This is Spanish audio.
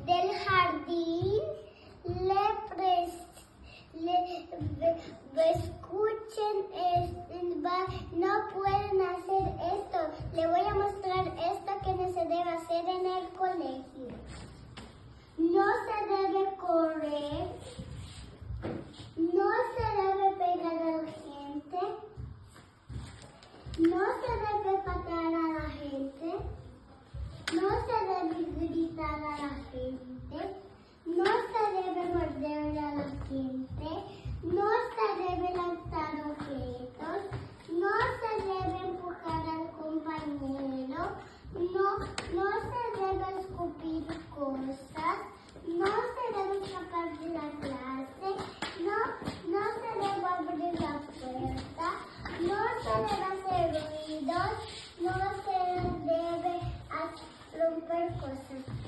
del jardín escuchen, no pueden hacer esto. Le voy a mostrar esto que no se debe hacer en el colegio. No se debe correr, no se debe pegar a la gente, no se debe patear a la gente, no se debe gritar a la gente, no se debe morder a la gente, no se debe lanzar objetos, no se debe empujar al compañero, no se debe escupir cosas, no se debe escapar de la clase, no se debe abrir la puerta, no se debe hacer ruidos, no se debe romper cosas.